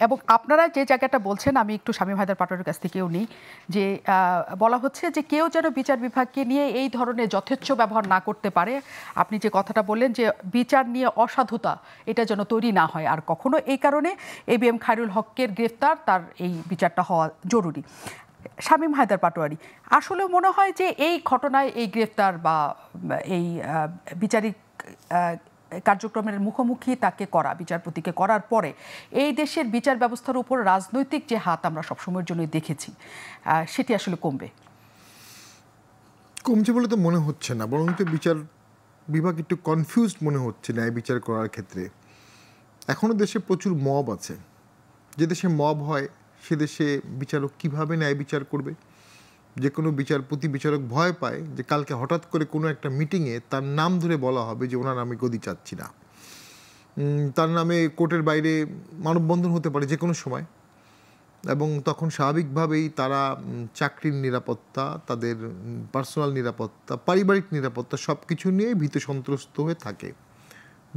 এবং আপনারা যে জায়গাটা বলছেন আমি একটু শামীম হায়দার পাটোয়ারির কাছ থেকেও নিই যে বলা হচ্ছে যে কেউ যেন বিচার বিভাগকে নিয়ে এই ধরনের যথেচ্ছ ব্যবহার না করতে পারে। আপনি যে কথাটা বললেন যে বিচার নিয়ে অসাধুতা এটা যেন তৈরি না হয় আর কখনো, এই কারণে ABM খায়রুল হকের গ্রেফতার, তার এই বিচারটা হওয়া জরুরি। শামীম হায়দার পাটোয়ারি, আসলে মনে হয় যে এই ঘটনায় এই গ্রেফতার বা এই বিচারিক কার্যক্রমের মুখোমুখি তাকে করা, বিচারপতিকে করার পরে এই দেশের বিচার ব্যবস্থার উপর রাজনৈতিক যে হাত আমরা সবসময়ের জন্য দেখেছি সেটি আসলে কমছে বলে তো মনে হচ্ছে না, বরং তো বিচার বিভাগ একটু কনফিউজড মনে হচ্ছে ন্যায় বিচার করার ক্ষেত্রে। এখনও দেশে প্রচুর মব আছে, যে দেশে মব হয় সে দেশে বিচারক কিভাবে ন্যায় বিচার করবে? যে কোনো বিচারক ভয় পায় যে কালকে হঠাৎ করে কোনো একটা মিটিংয়ে তার নাম ধরে বলা হবে যে ওনার আমি গদি চাচ্ছি না, তার নামে কোর্টের বাইরে মানববন্ধন হতে পারে যে কোনো সময়, এবং তখন স্বাভাবিকভাবেই তারা চাকরির নিরাপত্তা, তাদের পার্সোনাল নিরাপত্তা, পারিবারিক নিরাপত্তা সব কিছু নিয়ে ভীত সন্ত্রস্ত হয়ে থাকে।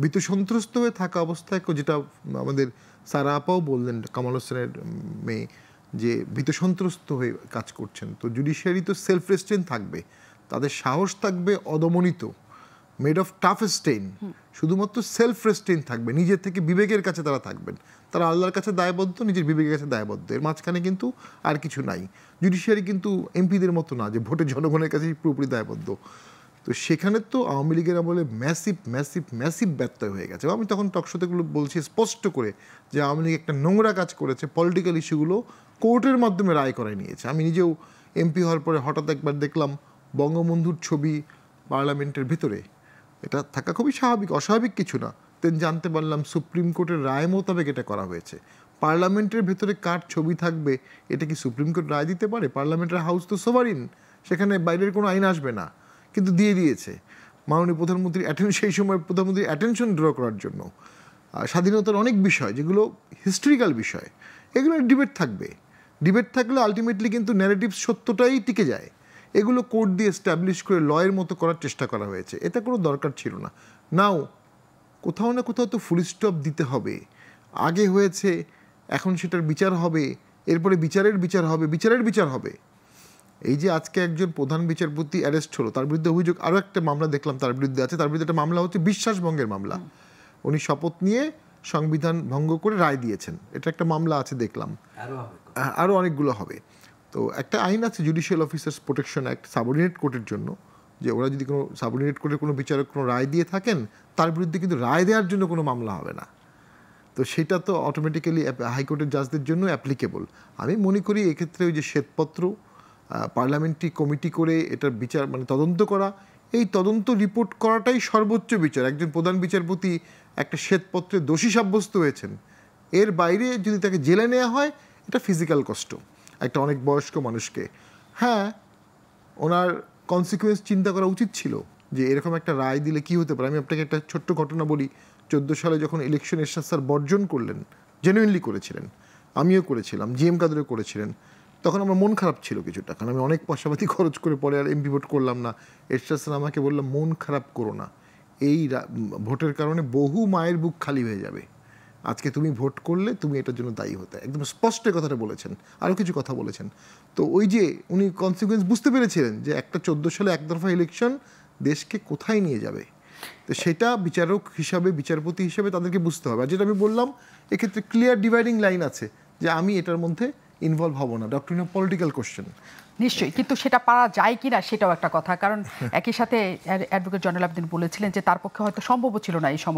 ভীত সন্ত্রস্ত হয়ে থাকা অবস্থায়, যেটা আমাদের সারা আপাও বললেন, কামাল হোসেনের মেয়ে, যে ভীত সন্ত্রস্ত হয়ে কাজ করছেন, তো জুডিশিয়ারি তো সেলফ রেস্ট্রেন থাকবে, তাদের সাহস থাকবে অদমনিত, মেড অফ টাফ স্টেইন, শুধুমাত্র সেলফ রেস্ট্রেন থাকবে, নিজের থেকে বিবেকের কাছে তারা থাকবেন, তারা আল্লাহর কাছে দায়বদ্ধ, নিজের বিবেকের কাছে দায়বদ্ধ, এর মাঝখানে কিন্তু আর কিছু নাই। জুডিশিয়ারি কিন্তু এমপিদের মতো না যে ভোটে জনগণের কাছে পুরোপুরি দায়বদ্ধ। তো সেখানে তো আওয়ামী লীগের আমলে ম্যাসিভ ব্যত্যয় হয়ে গেছে। আমি তখন টকশোতেগুলো বলছি স্পষ্ট করে যে আওয়ামী লীগ একটা নোংরা কাজ করেছে, পলিটিক্যাল ইস্যুগুলো কোর্টের মাধ্যমে রায় করায় নিয়েছে। আমি নিজেও এমপি হওয়ার পরে হঠাৎ একবার দেখলাম বঙ্গবন্ধুর ছবি পার্লামেন্টের ভিতরে, এটা থাকা খুবই স্বাভাবিক, অস্বাভাবিক কিছু না। দেন জানতে পারলাম সুপ্রিম কোর্টের রায় মোতাবেক এটা করা হয়েছে। পার্লামেন্টের ভেতরে কার ছবি থাকবে এটা কি সুপ্রিম কোর্ট রায় দিতে পারে? পার্লামেন্টের হাউস তো সোভারিন, সেখানে বাইরের কোনো আইন আসবে না, কিন্তু দিয়ে দিয়েছে মাননীয় প্রধানমন্ত্রী সেই সময় প্রধানমন্ত্রীর অ্যাটেনশন ড্র করার জন্য। স্বাধীনতার অনেক বিষয় যেগুলো হিস্ট্রিক্যাল বিষয়, এগুলো ডিবেট থাকলে আলটিমেটলি কিন্তু ন্যারেটিভ সত্যটাই টিকে যায়। এগুলো কোর্ট দিয়ে এস্টাবলিশ করে লয়ের মতো করার চেষ্টা করা হয়েছে, এটা কোনো দরকার ছিল না। নাও কোথাও না কোথাও তো ফুল স্টপ দিতে হবে। আগে হয়েছে, এখন সেটার বিচার হবে, এরপরে বিচারের বিচার হবে। এই যে আজকে একজন প্রধান বিচারপতি অ্যারেস্ট হলো, তার বিরুদ্ধে অভিযোগ আরও একটা মামলা দেখলাম তার বিরুদ্ধে আছে, তার বিরুদ্ধে একটা মামলা হচ্ছে বিশ্বাসভঙ্গের মামলা। উনি শপথ নিয়ে সংবিধান ভঙ্গ করে রায় দিয়েছেন, এটা একটা মামলা আছে দেখলাম, আরও অনেকগুলো হবে। তো একটা আইন আছে judicial officers protection act subordinate কোর্টের জন্য, যে ওরা যদি কোনো সাবঅর্ডিনেট কোর্টের কোনো বিচারক কোনো রায় দিয়ে থাকেন, তার বিরুদ্ধে কিন্তু রায় দেওয়ার জন্য কোনো মামলা হবে না। তো সেটা তো অটোমেটিক্যালি হাইকোর্টের জাজদের জন্য অ্যাপ্লিকেবল। আমি মনে করি এক্ষেত্রে ওই যে শ্বেতপত্র, পার্লামেন্টারি কমিটি করে এটার বিচার তদন্ত করা, এই তদন্ত রিপোর্ট করাটাই সর্বোচ্চ বিচার। একজন প্রধান বিচারপতি একটা শ্বেতপত্রে দোষী সাব্যস্ত হয়েছেন, এর বাইরে যদি তাকে জেলে নেওয়া হয়, এটা ফিজিক্যাল কষ্ট একটা অনেক বয়স্ক মানুষকে। হ্যাঁ, ওনার কনসিকুয়েন্স চিন্তা করা উচিত ছিল যে এরকম একটা রায় দিলে কি হতে পারে। আমি আপনাকে একটা ছোট্ট ঘটনা বলি। 14 সালে যখন ইলেকশন এরশাদ স্যার বর্জন করলেন, জেনুইনলি করেছিলেন, আমিও করেছিলাম, GM কাদেরও করেছিলেন, তখন আমার মন খারাপ ছিল কিছুটা, কারণ আমি অনেক পয়সাপাতি খরচ করে পরে আর এমপি ভোট করলাম না। এরশাদ স্যার আমাকে বললাম, মন খারাপ করো না, এই ভোটের কারণে বহু মায়ের বুক খালি হয়ে যাবে, আজকে তুমি ভোট করলে তুমি এটার জন্য দায়ী হতে। একদম স্পষ্ট কথাটা বলেছেন, আরও কিছু কথা বলেছেন। তো ওই যে উনি কনসিকুয়েন্স বুঝতে পেরেছিলেন যে একটা 14 সালে একতরফা ইলেকশন দেশকে কোথায় নিয়ে যাবে। তো সেটা বিচারক হিসাবে, বিচারপতি হিসাবে তাদেরকে বুঝতে হবে। আর যেটা আমি বললাম, এক্ষেত্রে ক্লিয়ার ডিভাইডিং লাইন আছে যে আমি এটার মধ্যে ইনভলভ হব না, ডক্টরিন অফ পলিটিক্যাল কোশ্চেন। নিশ্চয়ই, কিন্তু সেটা পারা যায় কিনা সেটাও একটা কথা, কারণ একই সাথে অ্যাডভোকেট জয়নুল আবেদিন বলেছিলেন যে তার পক্ষে হয়তো সম্ভব ছিল না এই সময়।